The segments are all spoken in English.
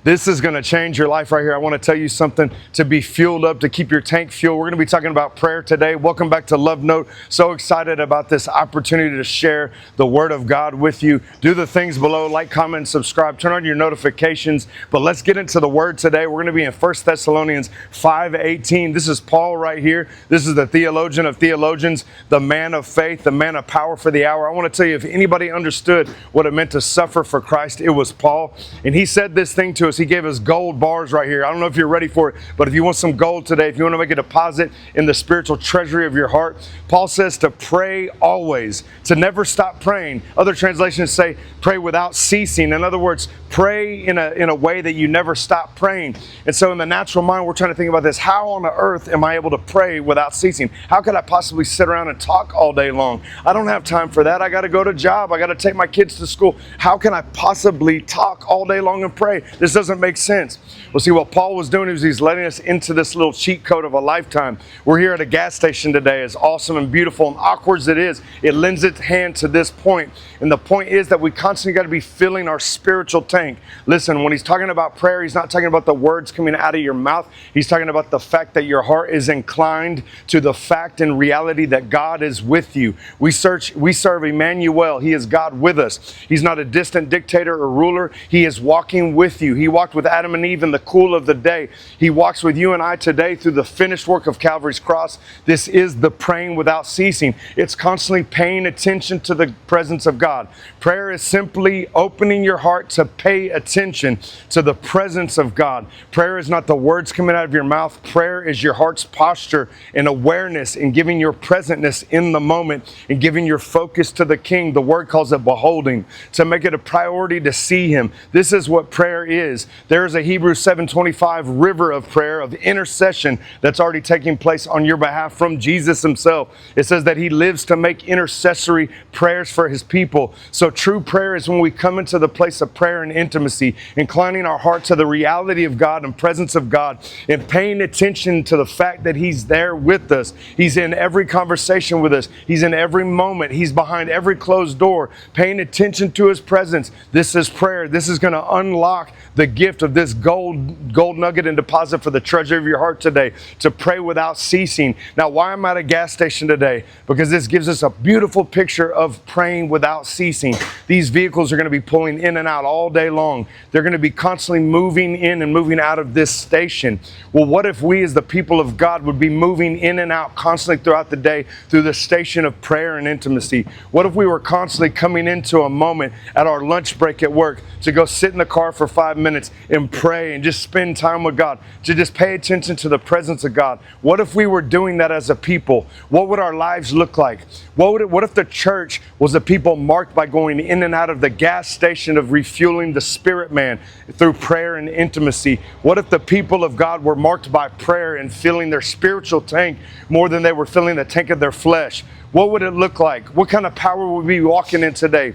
This is going to change your life right here. I want to tell you something to be fueled up, to keep your tank fueled. We're going to be talking about prayer today. Welcome back to Love Note. So excited about this opportunity to share the Word of God with you. Do the things below, like, comment, subscribe, turn on your notifications. But let's get into the Word today. We're going to be in 1 Thessalonians 5:18. This is Paul right here. This is the theologian of theologians, the man of faith, the man of power for the hour. I want to tell you, if anybody understood what it meant to suffer for Christ, it was Paul. And he said this thing to us. He gave us gold bars right here. I don't know if you're ready for it, but if you want some gold today, if you want to make a deposit in the spiritual treasury of your heart, Paul says to pray always, to never stop praying. Other translations say pray without ceasing. In other words, pray in a way that you never stop praying. And so in the natural mind, we're trying to think about this. How on the earth am I able to pray without ceasing? How could I possibly sit around and talk all day long? I don't have time for that. I got to go to job. I got to take my kids to school. How can I possibly talk all day long and pray? This doesn't make sense. Well, see, what Paul was doing is he's letting us into this little cheat code of a lifetime. We're here at a gas station today. As awesome and beautiful and awkward as it is, it lends its hand to this point. And the point is that we constantly got to be filling our spiritual tank. Listen, when he's talking about prayer, he's not talking about the words coming out of your mouth. He's talking about the fact that your heart is inclined to the fact and reality that God is with you. We serve Emmanuel. He is God with us. He's not a distant dictator or ruler. He is walking with you. He walked with Adam and Eve in the cool of the day. He walks with you and I today through the finished work of Calvary's cross. This is the praying without ceasing. It's constantly paying attention to the presence of God. Prayer is simply opening your heart to pay attention to the presence of God. Prayer is not the words coming out of your mouth. Prayer is your heart's posture and awareness and giving your presentness in the moment and giving your focus to the King. The Word calls it beholding, to make it a priority to see Him. This is what prayer is. There is a Hebrews 7:25 river of prayer, of intercession that's already taking place on your behalf from Jesus Himself. It says that He lives to make intercessory prayers for His people. So true prayer is when we come into the place of prayer and intimacy, inclining our heart to the reality of God and presence of God, and paying attention to the fact that He's there with us. He's in every conversation with us. He's in every moment. He's behind every closed door, paying attention to His presence. This is prayer. This is going to unlock the gift of this gold nugget and deposit for the treasure of your heart today, to pray without ceasing. Now, why I'm at a gas station today? Because this gives us a beautiful picture of praying without ceasing. These vehicles are going to be pulling in and out all day long. They're going to be constantly moving in and moving out of this station. Well, what if we as the people of God would be moving in and out constantly throughout the day through the station of prayer and intimacy? What if we were constantly coming into a moment at our lunch break at work to go sit in the car for 5 minutes and pray and just spend time with God, to just pay attention to the presence of God? What if we were doing that as a people? What would our lives look like? What if the church was a people marked by going in and out of the gas station of refueling the spirit man through prayer and intimacy? What if the people of God were marked by prayer and filling their spiritual tank more than they were filling the tank of their flesh? What would it look like? What kind of power would we be walking in today?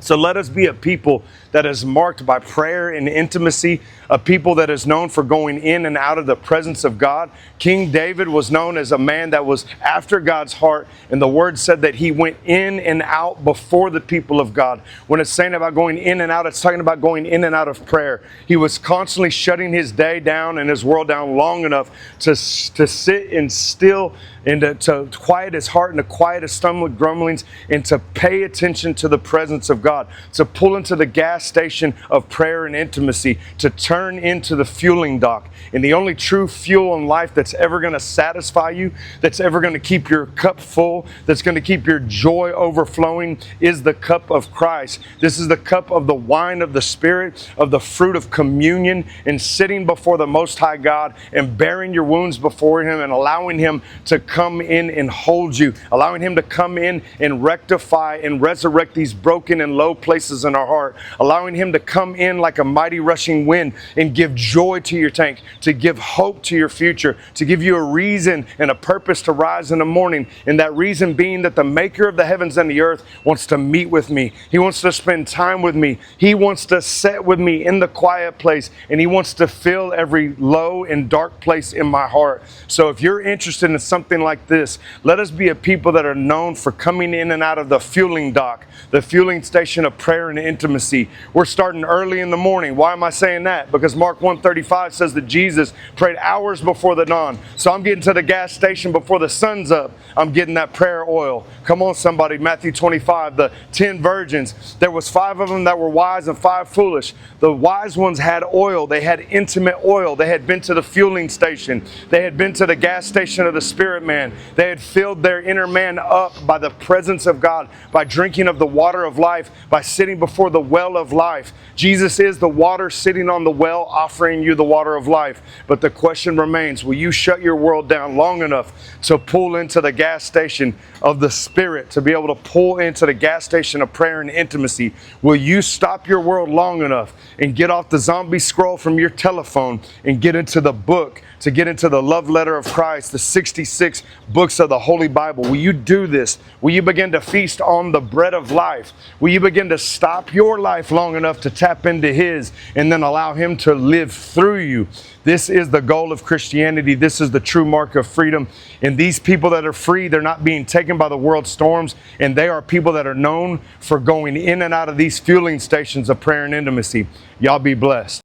So let us be a people that is marked by prayer and intimacy, a people that is known for going in and out of the presence of God. King David was known as a man that was after God's heart, and the Word said that he went in and out before the people of God. When it's saying about going in and out, it's talking about going in and out of prayer. He was constantly shutting his day down and his world down long enough to sit and still and to quiet his heart and to quiet his stomach grumblings and to pay attention to the presence of God, to pull into the gas station of prayer and intimacy, to turn into the fueling dock. And the only true fuel in life that's ever going to satisfy you, that's ever going to keep your cup full, that's going to keep your joy overflowing, is the cup of Christ. This is the cup of the wine of the Spirit, of the fruit of communion, and sitting before the Most High God and bearing your wounds before Him and allowing Him to come in and hold you, allowing Him to come in and rectify and resurrect these broken and low places in our heart, allowing Him to come in like a mighty rushing wind and give joy to your tank, to give hope to your future, to give you a reason and a purpose to rise in the morning. And that reason being that the Maker of the heavens and the earth wants to meet with me. He wants to spend time with me. He wants to sit with me in the quiet place, and He wants to fill every low and dark place in my heart. So if you're interested in something like this, let us be a people that are known for coming in and out of the fueling dock, the fueling station station of prayer and intimacy. We're starting early in the morning. Why am I saying that? Because Mark 1:35 says that Jesus prayed hours before the dawn. So I'm getting to the gas station before the sun's up. I'm getting that prayer oil. Come on, somebody. Matthew 25, the 10 virgins. There was 5 of them that were wise and 5 foolish. The wise ones had oil. They had intimate oil. They had been to the fueling station. They had been to the gas station of the spirit man. They had filled their inner man up by the presence of God, by drinking of the water of life, by sitting before the well of life. Jesus is the water sitting on the well, offering you the water of life. But the question remains, will you shut your world down long enough to pull into the gas station of the Spirit, to be able to pull into the gas station of prayer and intimacy? Will you stop your world long enough and get off the zombie scroll from your telephone and get into the book, to get into the love letter of Christ, the 66 books of the Holy Bible? Will you do this? Will you begin to feast on the bread of life? Will you begin to stop your life long enough to tap into His and then allow Him to live through you? This is the goal of Christianity. This is the true mark of freedom. And these people that are free, they're not being taken by the world's storms, and they are people that are known for going in and out of these fueling stations of prayer and intimacy. Y'all be blessed.